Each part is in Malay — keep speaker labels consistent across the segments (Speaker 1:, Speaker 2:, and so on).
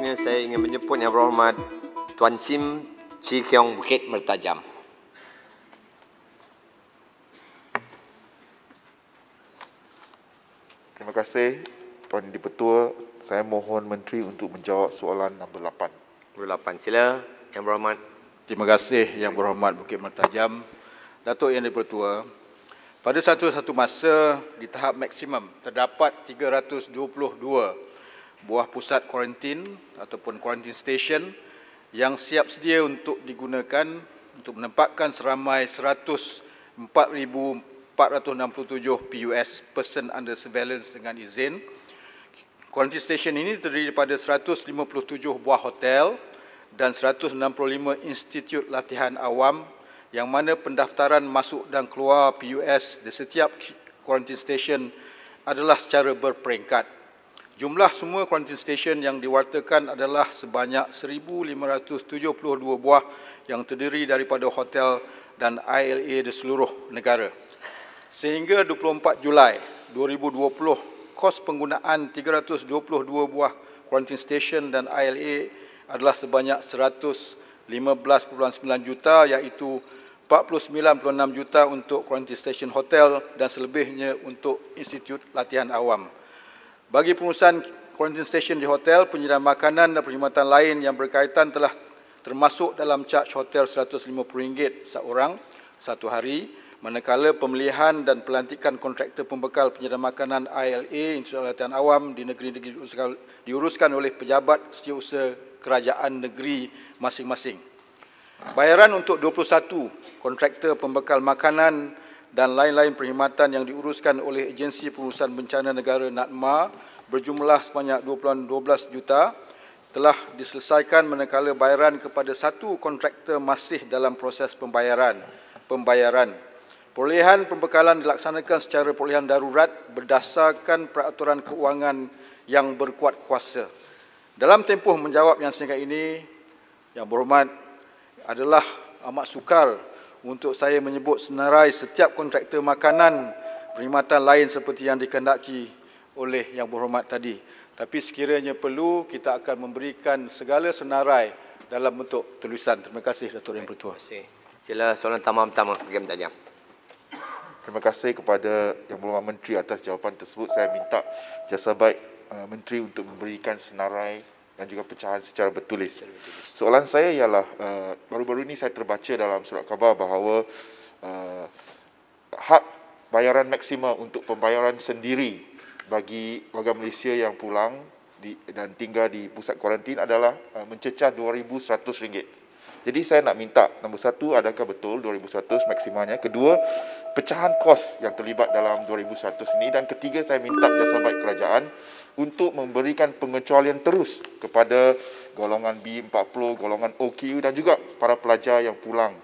Speaker 1: seterusnya saya ingin menjemput Yang Berhormat Tuan Sim Chi Keong Bukit Mertajam.
Speaker 2: Terima kasih Tuan Di-Pertua. Saya mohon Menteri untuk menjawab soalan nombor 8.
Speaker 1: Nombor 8, sila Yang Berhormat.
Speaker 3: Terima kasih Yang Berhormat Bukit Mertajam. Datuk Yang Di-Pertua, pada satu masa di tahap maksimum terdapat 322 buah pusat kuarantin ataupun quarantine station yang siap sedia untuk digunakan untuk menempatkan seramai 104,467 PUS, person under surveillance dengan izin. Quarantine station ini terdiri daripada 157 buah hotel dan 165 institut latihan awam yang mana pendaftaran masuk dan keluar PUS di setiap quarantine station adalah secara berperingkat. Jumlah semua quarantine station yang diwartakan adalah sebanyak 1,572 buah yang terdiri daripada hotel dan ILA di seluruh negara. Sehingga 24 Julai 2020, kos penggunaan 322 buah quarantine station dan ILA adalah sebanyak 115.9 juta, iaitu 49.6 juta untuk quarantine station hotel dan selebihnya untuk institut latihan awam. Bagi pengurusan quarantine station di hotel, penyediaan makanan dan perkhidmatan lain yang berkaitan telah termasuk dalam caj hotel RM150 seorang satu hari, manakala pemilihan dan pelantikan kontraktor pembekal penyediaan makanan ILA, Institut Latihan Awam di negeri-negeri diuruskan oleh pejabat setiausaha kerajaan negeri masing-masing. Bayaran untuk 21 kontraktor pembekal makanan dan lain-lain perkhidmatan yang diuruskan oleh Agensi Pengurusan Bencana Negara NADMA berjumlah sebanyak 12 juta telah diselesaikan, manakala bayaran kepada satu kontraktor masih dalam proses pembayaran. Perolehan pembekalan dilaksanakan secara perolehan darurat berdasarkan peraturan keuangan yang berkuat kuasa. Dalam tempoh menjawab yang singkat ini, Yang Berhormat, adalah amat sukar untuk saya menyebut senarai setiap kontraktor makanan perkhidmatan lain seperti yang dikehendaki oleh Yang Berhormat tadi. Tapi sekiranya perlu, kita akan memberikan segala senarai dalam bentuk tulisan. Terima kasih, Datuk Yang Bertuah.
Speaker 1: Sila soalan tamam pertama, Bukit Mertajam.
Speaker 2: Terima kasih kepada Yang Berhormat Menteri atas jawapan tersebut. Saya minta jasa baik Menteri untuk memberikan senarai dan juga pecahan secara bertulis. Soalan saya ialah, baru-baru ini saya terbaca dalam surat khabar bahawa had bayaran maksimal untuk pembayaran sendiri bagi warga Malaysia yang pulang dan tinggal di pusat kuarantin adalah mencecah RM2,100. Jadi saya nak minta, nombor satu, adakah betul 2,100 maksimalnya? Kedua, pecahan kos yang terlibat dalam 2,100 ini. Dan ketiga, saya minta jasa baik kerajaan untuk memberikan pengecualian terus kepada golongan B40, golongan OQ dan juga para pelajar yang pulang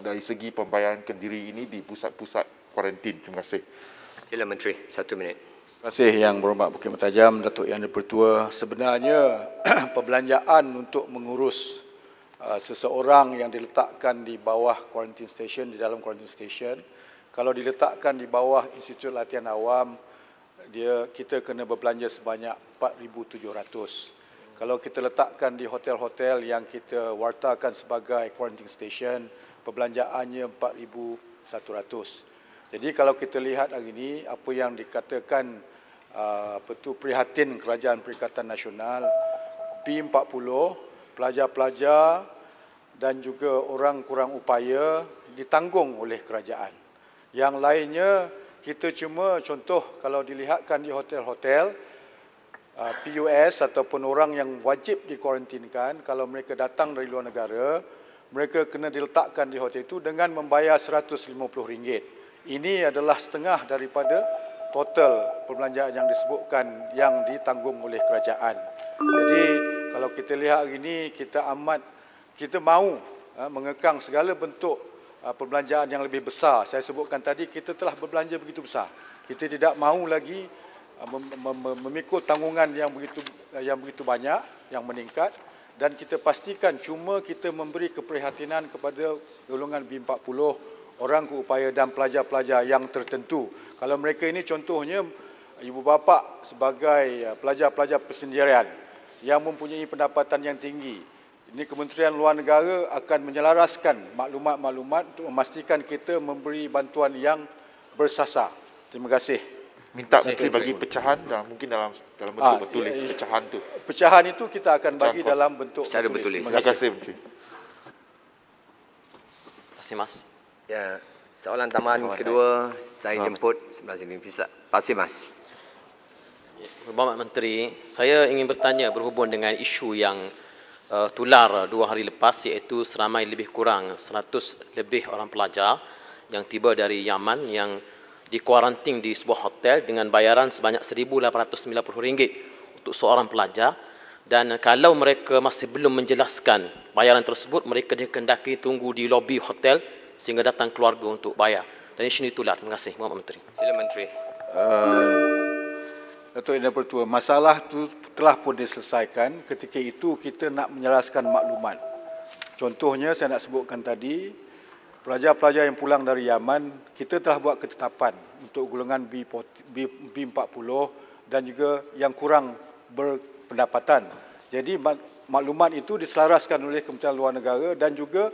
Speaker 2: dari segi pembayaran kendiri ini di pusat-pusat kuarantin. Terima kasih.
Speaker 1: Sila Menteri, 1 minit.
Speaker 3: Terima kasih Yang Berhormat Bukit Mertajam, Datuk Yang Di-Pertua. Sebenarnya perbelanjaan untuk mengurus seseorang yang diletakkan di bawah quarantine station, di dalam quarantine station, kalau diletakkan di bawah Institut Latihan Awam, kita kena berbelanja sebanyak 4,700. Kalau kita letakkan di hotel-hotel yang kita wartakan sebagai quarantine station, perbelanjaannya 4,100. Jadi kalau kita lihat hari ini, apa yang dikatakan prihatin Kerajaan Perikatan Nasional, P40, pelajar-pelajar dan juga orang kurang upaya ditanggung oleh kerajaan. Yang lainnya, kita cuma contoh kalau dilihatkan di hotel-hotel, PUS ataupun orang yang wajib dikuarantinkan, kalau mereka datang dari luar negara, mereka kena diletakkan di hotel itu dengan membayar RM150. Ini adalah setengah daripada total perbelanjaan yang disebutkan yang ditanggung oleh kerajaan. Jadi kalau kita lihat hari ini, kita mahu mengekang segala bentuk perbelanjaan yang lebih besar. Saya sebutkan tadi, kita telah berbelanja begitu besar. Kita tidak mahu lagi memikul tanggungan yang begitu banyak, yang meningkat, dan kita pastikan cuma kita memberi keprihatinan kepada golongan B40, orang berupaya dan pelajar-pelajar yang tertentu. Kalau mereka ini contohnya ibu bapa sebagai pelajar-pelajar persendirian, yang mempunyai pendapatan yang tinggi. Ini Kementerian Luar Negara akan menyelaraskan maklumat-maklumat untuk memastikan kita memberi bantuan yang bersasar. Terima kasih.
Speaker 2: Minta Menteri bagi pecahan dan mungkin dalam bentuk bertulis pecahan tu.
Speaker 3: Pecahan itu kita akan bagi dalam bentuk
Speaker 1: secara bertulis.
Speaker 3: Terima kasih
Speaker 2: Menteri.
Speaker 4: Terima kasih, Mas.
Speaker 1: Ya, soalan tambahan kedua saya jemput sebelah sini. Bisa. Terima kasih, Mas.
Speaker 4: Bapak Menteri, saya ingin bertanya berhubung dengan isu yang tular 2 hari lepas, iaitu seramai lebih kurang 100 lebih orang pelajar yang tiba dari Yaman yang dikuarantin di sebuah hotel dengan bayaran sebanyak RM1,890 untuk seorang pelajar, dan kalau mereka masih belum menjelaskan bayaran tersebut, mereka dikehendaki tunggu di lobi hotel sehingga datang keluarga untuk bayar. Dan isu ini tular. Terima kasih, Bapak Menteri.
Speaker 1: Sila Menteri.
Speaker 3: Datuk Yang Bertua, masalah itu telah pun diselesaikan. Ketika itu kita nak menjelaskan maklumat. Contohnya saya nak sebutkan tadi, pelajar-pelajar yang pulang dari Yaman, kita telah buat ketetapan untuk golongan B40 dan juga yang kurang berpendapatan. Jadi maklumat itu diselaraskan oleh Kementerian Luar Negara dan juga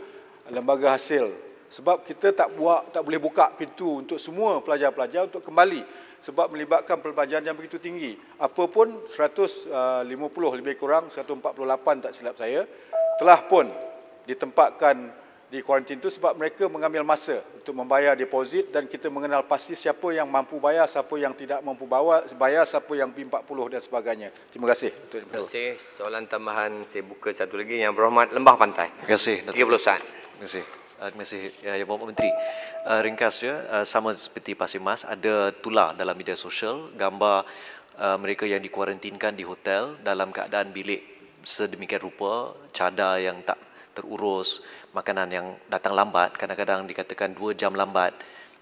Speaker 3: lembaga hasil. Sebab kita tak boleh buka pintu untuk semua pelajar-pelajar untuk kembali sebab melibatkan perbelanjaan yang begitu tinggi. Apapun 150 lebih kurang 148 tak silap saya telah pun ditempatkan di kuarantin itu sebab mereka mengambil masa untuk membayar deposit dan kita mengenal pasti siapa yang mampu bayar, siapa yang tidak mampu bayar, siapa yang B40 dan sebagainya. Terima kasih.
Speaker 1: Terima kasih. Soalan tambahan saya buka satu lagi. Yang Berhormat Lembah Pantai.
Speaker 5: Terima kasih.
Speaker 1: 30 saat.
Speaker 5: Terima kasih. Terima kasih ya Bapak Menteri. Ringkas je, sama seperti Pasir Mas, ada tular dalam media sosial gambar mereka yang dikuarantinkan di hotel dalam keadaan bilik sedemikian rupa, cadar yang tak terurus, makanan yang datang lambat, kadang-kadang dikatakan 2 jam lambat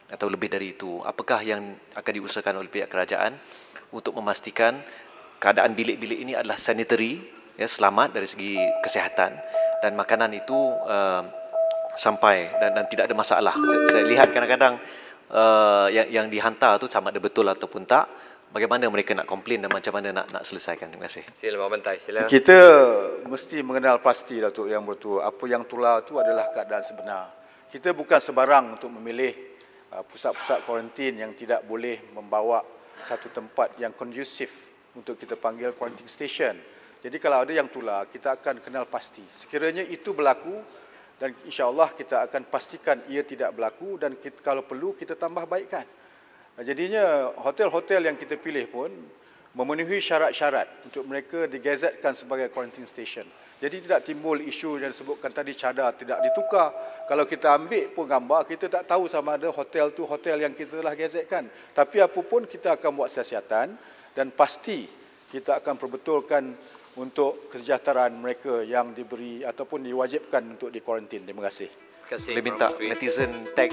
Speaker 5: atau lebih dari itu. Apakah yang akan diusahakan oleh pihak kerajaan untuk memastikan keadaan bilik-bilik ini adalah sanitary, ya, selamat dari segi kesihatan, dan makanan itu sampai dan tidak ada masalah. Saya lihat kadang-kadang yang dihantar tu sama ada betul ataupun tak. Bagaimana mereka nak komplain dan macam mana nak selesaikan. Terima kasih.
Speaker 1: Sila Lembah Pantai. Sila.
Speaker 3: Kita mesti mengenal pasti, Datuk Yang Bertua, apa yang tular itu adalah keadaan sebenar. Kita bukan sebarang untuk memilih pusat-pusat kuarantin yang tidak boleh membawa satu tempat yang kondusif untuk kita panggil quarantine station. Jadi kalau ada yang tular, kita akan kenal pasti. Sekiranya itu berlaku, dan insya-Allah kita akan pastikan ia tidak berlaku dan kita, kalau perlu kita tambah baikkan. Jadinya hotel-hotel yang kita pilih pun memenuhi syarat-syarat untuk mereka digazetkan sebagai quarantine station. Jadi tidak timbul isu yang disebutkan tadi cadar tidak ditukar. Kalau kita ambil pun gambar, kita tak tahu sama ada hotel tu hotel yang kita telah gazetkan. Tapi apapun kita akan buat siasatan dan pasti kita akan perbetulkan untuk kesejahteraan mereka yang diberi ataupun diwajibkan untuk dikuarantin. Terima kasih.
Speaker 1: Terima kasih.
Speaker 5: Boleh minta netizen tag